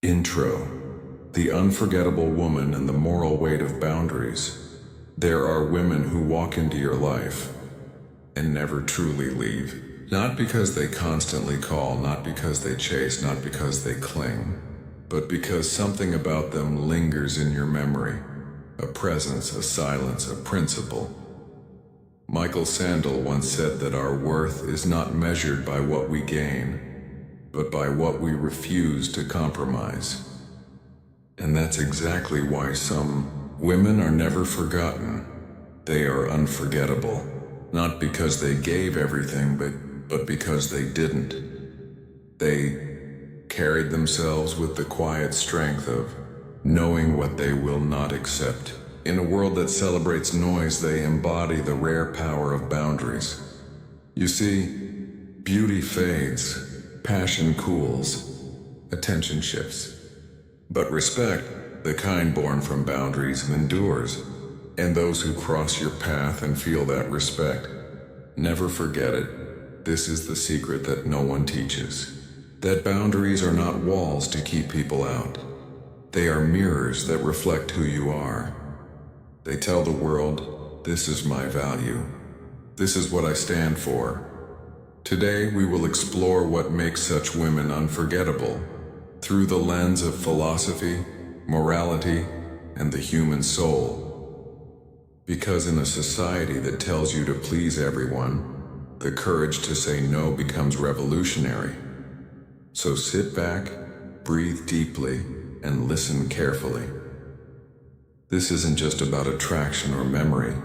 Intro: The Unforgettable Woman and the Moral Weight of Boundaries. There are women who walk into your life and never truly leave. Not because they constantly call, not because they chase, not because they cling, but because something about them lingers in your memory. A presence, a silence, a principle. Michael Sandel once said that our worth is not measured by what we gain, but by what we refuse to compromise. And that's exactly why some women are never forgotten. They are unforgettable. Not because they gave everything, but because they didn't. They carried themselves with the quiet strength of knowing what they will not accept. In a world that celebrates noise, they embody the rare power of boundaries. You see, beauty fades, passion cools, attention shifts. But respect, the kind born from boundaries, endures. And those who cross your path and feel that respect, never forget it. This is the secret that no one teaches. That boundaries are not walls to keep people out. They are mirrors that reflect who you are. They tell the world, this is my value. This is what I stand for. Today we will explore what makes such women unforgettable through the lens of philosophy, morality, and the human soul. Because in a society that tells you to please everyone, the courage to say no becomes revolutionary. So sit back, breathe deeply, and listen carefully. This isn't just about attraction or memory.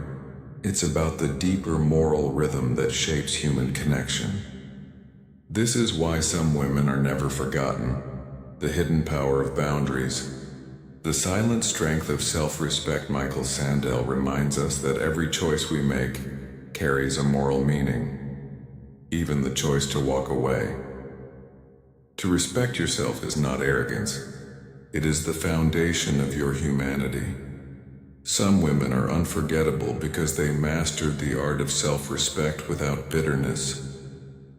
It's about the deeper moral rhythm that shapes human connection. This is why some women are never forgotten. The hidden power of boundaries. The silent strength of self-respect. Michael Sandel reminds us that every choice we make carries a moral meaning, even the choice to walk away. To respect yourself is not arrogance. It is the foundation of your humanity. Some women are unforgettable because they mastered the art of self-respect without bitterness.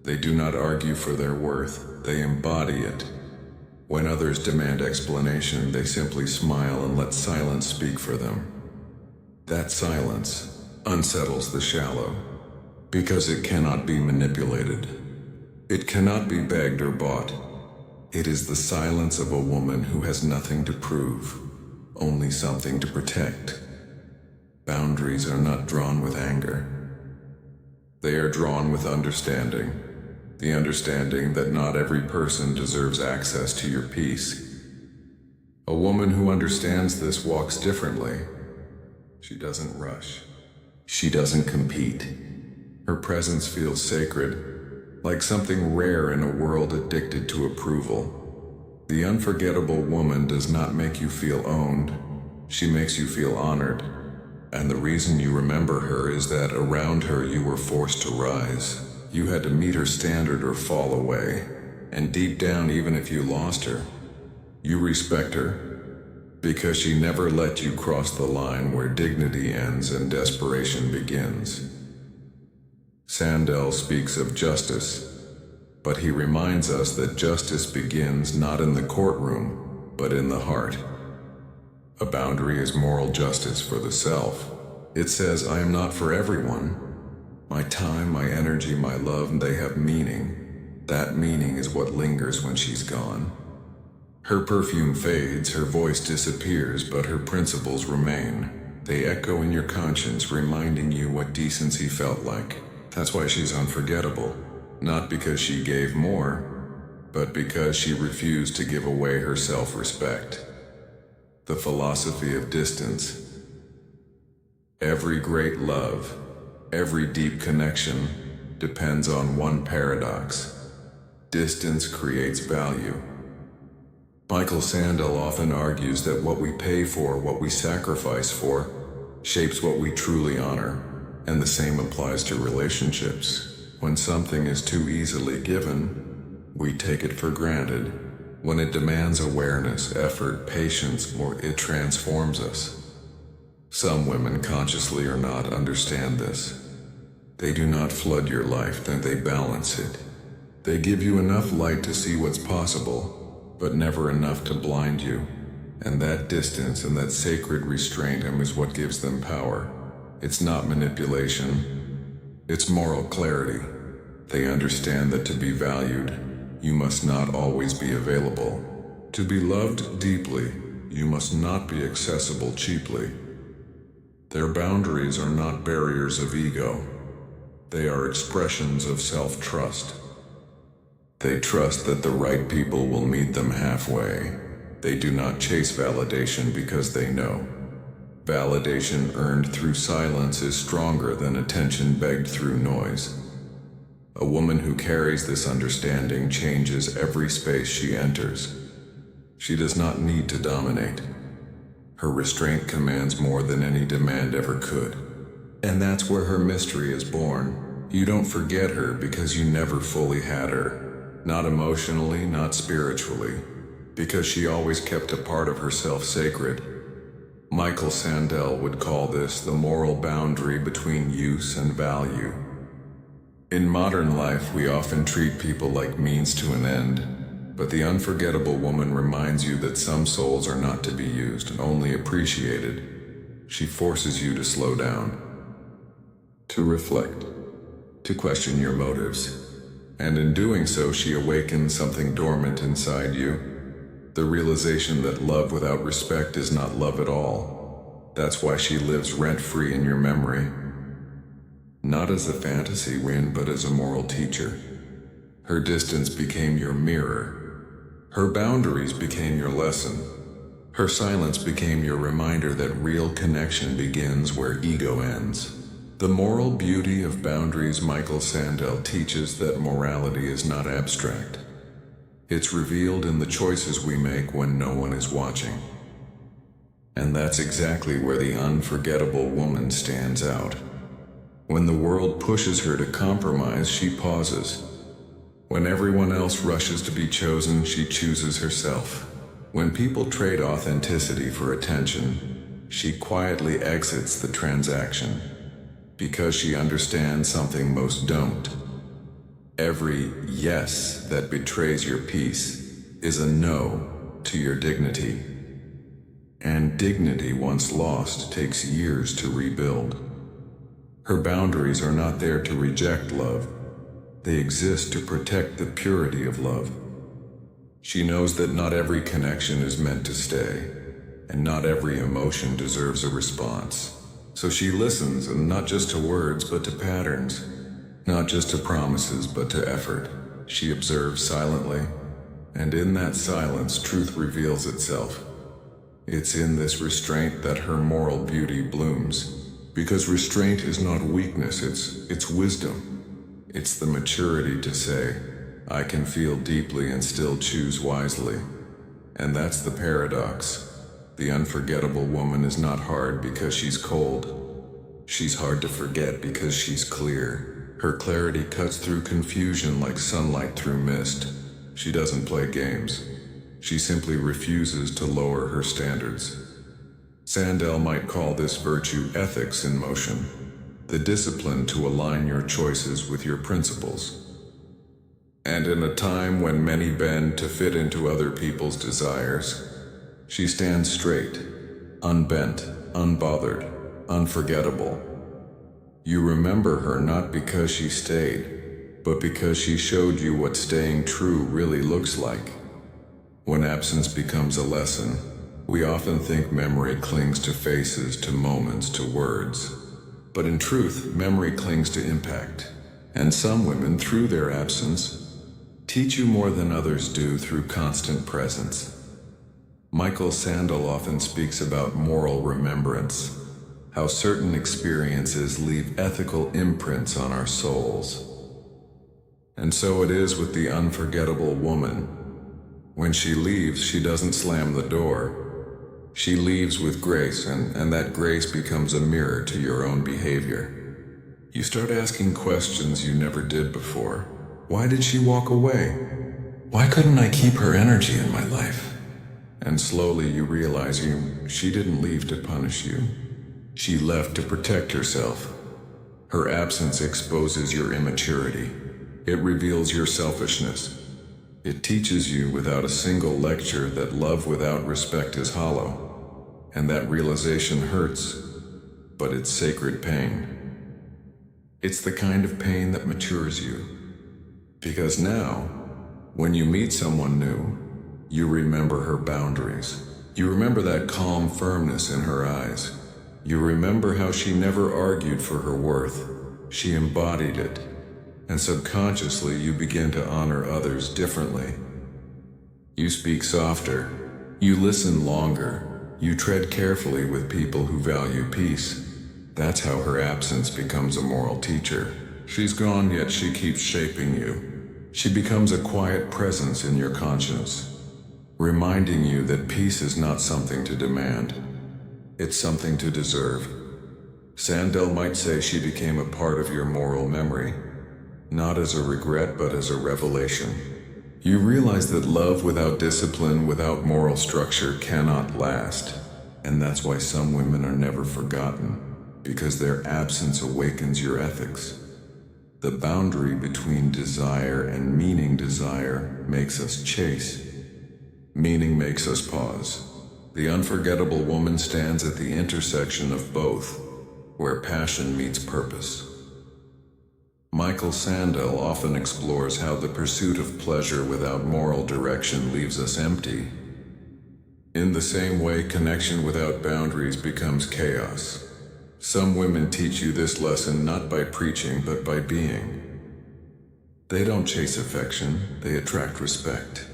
They do not argue for their worth, they embody it. When others demand explanation, they simply smile and let silence speak for them. That silence unsettles the shallow, because it cannot be manipulated. It cannot be begged or bought. It is the silence of a woman who has nothing to prove, only something to protect. Boundaries are not drawn with anger. They are drawn with understanding. The understanding that not every person deserves access to your peace. A woman who understands this walks differently. She doesn't rush. She doesn't compete. Her presence feels sacred, like something rare in a world addicted to approval. The unforgettable woman does not make you feel owned. She makes you feel honored. And the reason you remember her is that around her you were forced to rise. You had to meet her standard or fall away. And deep down, even if you lost her, you respect her because she never let you cross the line where dignity ends and desperation begins. Sandel speaks of justice, but he reminds us that justice begins not in the courtroom, but in the heart. A boundary is moral justice for the self. It says, I am not for everyone. My time, my energy, my love, they have meaning. That meaning is what lingers when she's gone. Her perfume fades, her voice disappears, but her principles remain. They echo in your conscience, reminding you what decency felt like. That's why she's unforgettable. Not because she gave more, but because she refused to give away her self-respect. The philosophy of distance. Every great love, every deep connection depends on one paradox. Distance creates value. Michael Sandel often argues that what we pay for, what we sacrifice for, shapes what we truly honor, and the same applies to relationships. When something is too easily given, we take it for granted. When it demands awareness, effort, patience, or it transforms us. Some women, consciously or not, understand this. They do not flood your life, then they balance it. They give you enough light to see what's possible, but never enough to blind you. And that distance and that sacred restraint is what gives them power. It's not manipulation, it's moral clarity. They understand that to be valued, you must not always be available. To be loved deeply, you must not be accessible cheaply. Their boundaries are not barriers of ego. They are expressions of self-trust. They trust that the right people will meet them halfway. They do not chase validation because they know. Validation earned through silence is stronger than attention begged through noise. A woman who carries this understanding changes every space she enters. She does not need to dominate. Her restraint commands more than any demand ever could. And that's where her mystery is born. You don't forget her because you never fully had her. Not emotionally, not spiritually. Because she always kept a part of herself sacred. Michael Sandel would call this the moral boundary between use and value. In modern life, we often treat people like means to an end, but the unforgettable woman reminds you that some souls are not to be used, only appreciated. She forces you to slow down, to reflect, to question your motives, and in doing so, she awakens something dormant inside you. The realization that love without respect is not love at all. That's why she lives rent-free in your memory. Not as a fantasy win, but as a moral teacher. Her distance became your mirror. Her boundaries became your lesson. Her silence became your reminder that real connection begins where ego ends. The moral beauty of boundaries. Michael Sandel teaches that morality is not abstract. It's revealed in the choices we make when no one is watching. And that's exactly where the unforgettable woman stands out. When the world pushes her to compromise, she pauses. When everyone else rushes to be chosen, she chooses herself. When people trade authenticity for attention, she quietly exits the transaction. Because she understands something most don't. Every yes that betrays your peace is a no to your dignity. And dignity once lost takes years to rebuild. Her boundaries are not there to reject love. They exist to protect the purity of love. She knows that not every connection is meant to stay, and not every emotion deserves a response. So she listens, and not just to words, but to patterns. Not just to promises, but to effort. She observes silently, and in that silence, truth reveals itself. It's in this restraint that her moral beauty blooms. Because restraint is not weakness, it's wisdom. It's the maturity to say, I can feel deeply and still choose wisely. And that's the paradox. The unforgettable woman is not hard because she's cold. She's hard to forget because she's clear. Her clarity cuts through confusion like sunlight through mist. She doesn't play games. She simply refuses to lower her standards. Sandel might call this virtue ethics in motion, the discipline to align your choices with your principles. And in a time when many bend to fit into other people's desires, she stands straight, unbent, unbothered, unforgettable. You remember her not because she stayed, but because she showed you what staying true really looks like. When absence becomes a lesson, we often think memory clings to faces, to moments, to words. But in truth, memory clings to impact. And some women, through their absence, teach you more than others do through constant presence. Michael Sandel often speaks about moral remembrance. How certain experiences leave ethical imprints on our souls. And so it is with the unforgettable woman. When she leaves, she doesn't slam the door. She leaves with grace, and that grace becomes a mirror to your own behavior. You start asking questions you never did before. Why did she walk away? Why couldn't I keep her energy in my life? And slowly you realize she didn't leave to punish you. She left to protect herself. Her absence exposes your immaturity. It reveals your selfishness. It teaches you without a single lecture that love without respect is hollow, and that realization hurts, but it's sacred pain. It's the kind of pain that matures you, because now, when you meet someone new, you remember her boundaries. You remember that calm firmness in her eyes. You remember how she never argued for her worth. She embodied it. And subconsciously you begin to honor others differently. You speak softer. You listen longer. You tread carefully with people who value peace. That's how her absence becomes a moral teacher. She's gone, yet she keeps shaping you. She becomes a quiet presence in your conscience, reminding you that peace is not something to demand. It's something to deserve. Sandel might say she became a part of your moral memory, not as a regret but as a revelation. You realize that love without discipline, without moral structure, cannot last. And that's why some women are never forgotten, because their absence awakens your ethics. The boundary between desire and meaning desire makes us chase. Meaning makes us pause. The unforgettable woman stands at the intersection of both, where passion meets purpose. Michael Sandel often explores how the pursuit of pleasure without moral direction leaves us empty. In the same way, connection without boundaries becomes chaos. Some women teach you this lesson not by preaching but by being. They don't chase affection, they attract respect.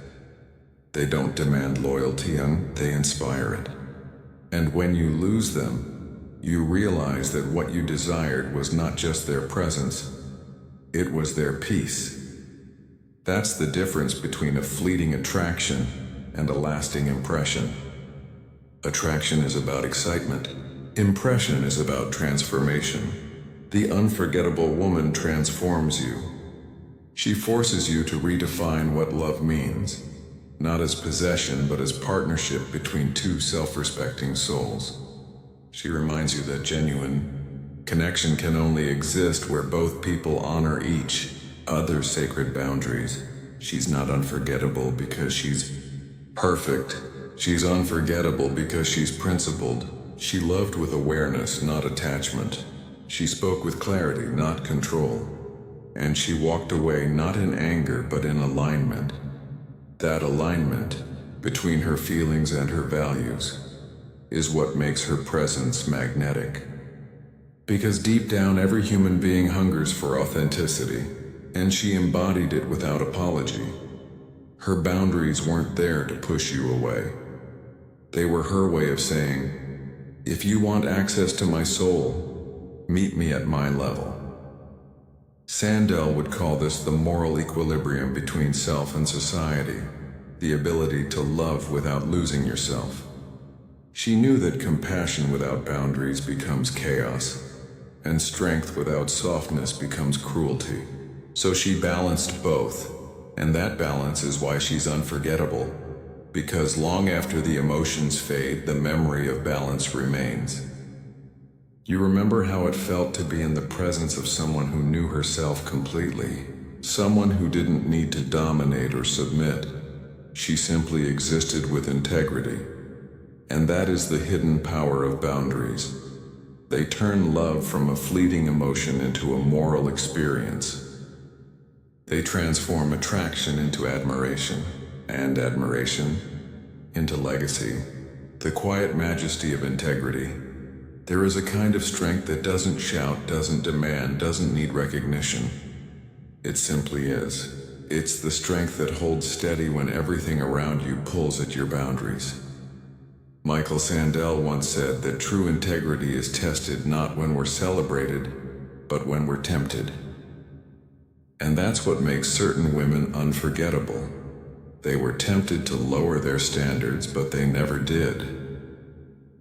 They don't demand loyalty, they inspire it. And when you lose them, you realize that what you desired was not just their presence, it was their peace. That's the difference between a fleeting attraction and a lasting impression. Attraction is about excitement. Impression is about transformation. The unforgettable woman transforms you. She forces you to redefine what love means. Not as possession, but as partnership between two self-respecting souls. She reminds you that genuine connection can only exist where both people honor each other's sacred boundaries. She's not unforgettable because she's perfect. She's unforgettable because she's principled. She loved with awareness, not attachment. She spoke with clarity, not control. And she walked away not in anger, but in alignment. That alignment between her feelings and her values is what makes her presence magnetic. Because deep down, every human being hungers for authenticity, and she embodied it without apology. Her boundaries weren't there to push you away. They were her way of saying, if you want access to my soul, meet me at my level. Sandel would call this the moral equilibrium between self and society, the ability to love without losing yourself. She knew that compassion without boundaries becomes chaos, and strength without softness becomes cruelty. So she balanced both, and that balance is why she's unforgettable, because long after the emotions fade, the memory of balance remains. You remember how it felt to be in the presence of someone who knew herself completely, someone who didn't need to dominate or submit. She simply existed with integrity. And that is the hidden power of boundaries. They turn love from a fleeting emotion into a moral experience. They transform attraction into admiration, and admiration into legacy. The quiet majesty of integrity. There is a kind of strength that doesn't shout, doesn't demand, doesn't need recognition. It simply is. It's the strength that holds steady when everything around you pulls at your boundaries. Michael Sandel once said that true integrity is tested not when we're celebrated, but when we're tempted. And that's what makes certain women unforgettable. They were tempted to lower their standards, but they never did.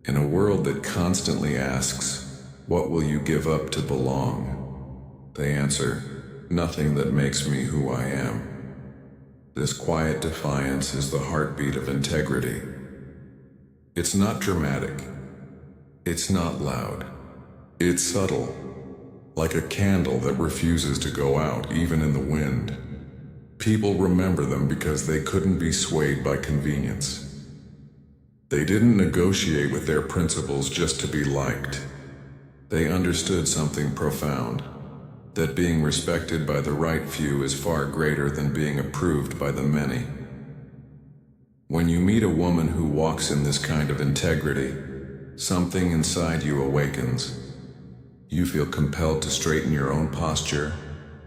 In a world that constantly asks, what will you give up to belong? They answer, nothing that makes me who I am. This quiet defiance is the heartbeat of integrity. It's not dramatic. It's not loud. It's subtle, like a candle that refuses to go out even in the wind. People remember them because they couldn't be swayed by convenience. They didn't negotiate with their principles just to be liked. They understood something profound, that being respected by the right few is far greater than being approved by the many. When you meet a woman who walks in this kind of integrity, something inside you awakens. You feel compelled to straighten your own posture,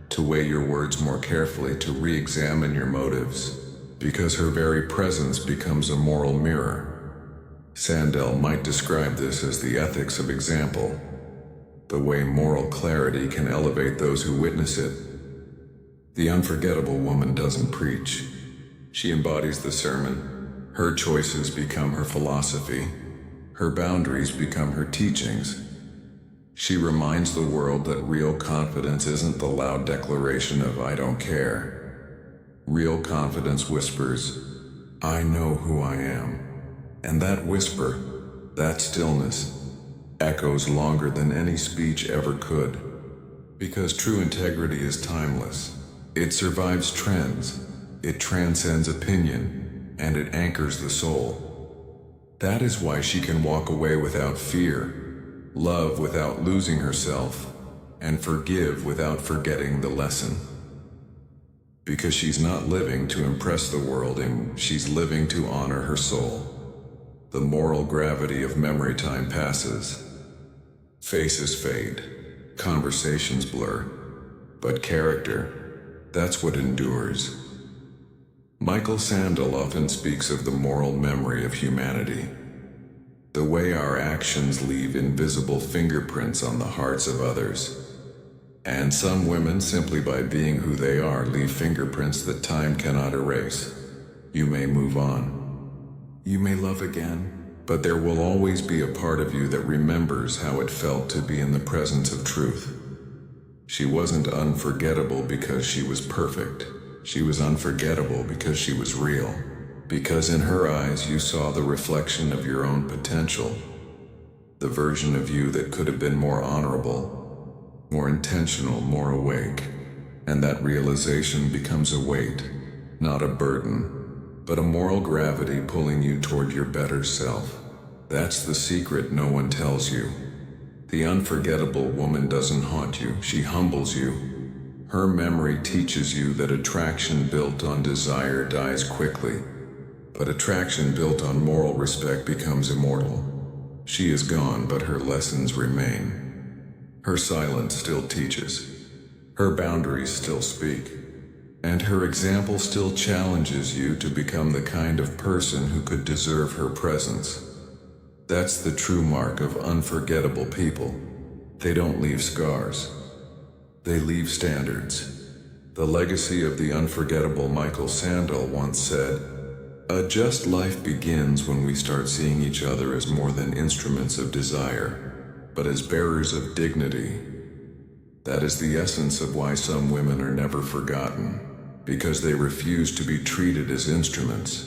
to weigh your words more carefully, to re-examine your motives, because her very presence becomes a moral mirror. Sandel might describe this as the ethics of example, the way moral clarity can elevate those who witness it. The unforgettable woman doesn't preach. She embodies the sermon. Her choices become her philosophy. Her boundaries become her teachings. She reminds the world that real confidence isn't the loud declaration of "I don't care." Real confidence whispers, "I know who I am." And that whisper, that stillness, echoes longer than any speech ever could. Because true integrity is timeless. It survives trends, it transcends opinion, and it anchors the soul. That is why she can walk away without fear, love without losing herself, and forgive without forgetting the lesson. Because she's not living to impress the world, and she's living to honor her soul. The moral gravity of memory time passes. Faces fade, conversations blur, but character, that's what endures. Michael Sandel often speaks of the moral memory of humanity, the way our actions leave invisible fingerprints on the hearts of others. And some women, simply by being who they are, leave fingerprints that time cannot erase. You may move on. You may love again. But there will always be a part of you that remembers how it felt to be in the presence of truth. She wasn't unforgettable because she was perfect. She was unforgettable because she was real. Because in her eyes you saw the reflection of your own potential. The version of you that could have been more honorable, more intentional, more awake. And that realization becomes a weight, not a burden, but a moral gravity pulling you toward your better self. That's the secret no one tells you. The unforgettable woman doesn't haunt you, she humbles you. Her memory teaches you that attraction built on desire dies quickly, but attraction built on moral respect becomes immortal. She is gone, but her lessons remain. Her silence still teaches. Her boundaries still speak. And her example still challenges you to become the kind of person who could deserve her presence. That's the true mark of unforgettable people. They don't leave scars. They leave standards. The legacy of the unforgettable Michael Sandel once said, "A just life begins when we start seeing each other as more than instruments of desire, but as bearers of dignity." That is the essence of why some women are never forgotten, because they refused to be treated as instruments,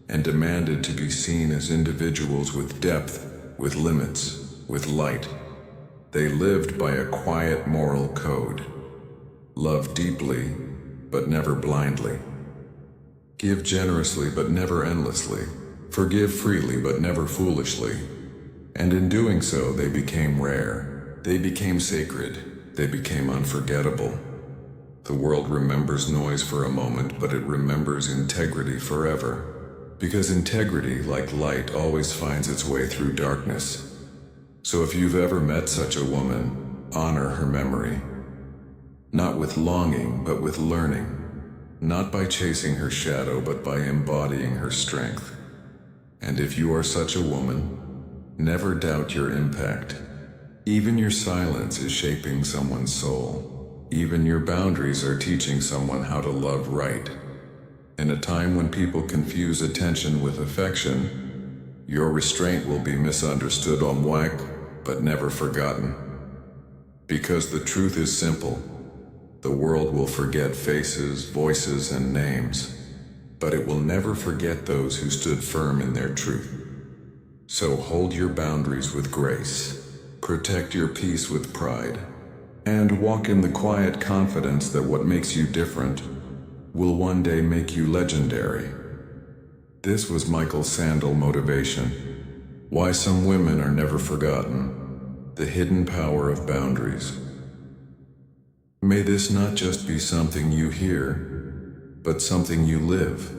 and demanded to be seen as individuals with depth, with limits, with light. They lived by a quiet moral code. Love deeply, but never blindly. Give generously, but never endlessly. Forgive freely, but never foolishly. And in doing so, they became rare. They became sacred. They became unforgettable. The world remembers noise for a moment, but it remembers integrity forever. Because integrity, like light, always finds its way through darkness. So if you've ever met such a woman, honor her memory. Not with longing, but with learning. Not by chasing her shadow, but by embodying her strength. And if you are such a woman, never doubt your impact. Even your silence is shaping someone's soul. Even your boundaries are teaching someone how to love right. In a time when people confuse attention with affection, your restraint will be misunderstood on whack, but never forgotten. Because the truth is simple. The world will forget faces, voices, and names, but it will never forget those who stood firm in their truth. So hold your boundaries with grace, protect your peace with pride, and walk in the quiet confidence that what makes you different will one day make you legendary. This was Michael Sandel Motivation. Why some women are never forgotten. The hidden power of boundaries. May this not just be something you hear, but something you live.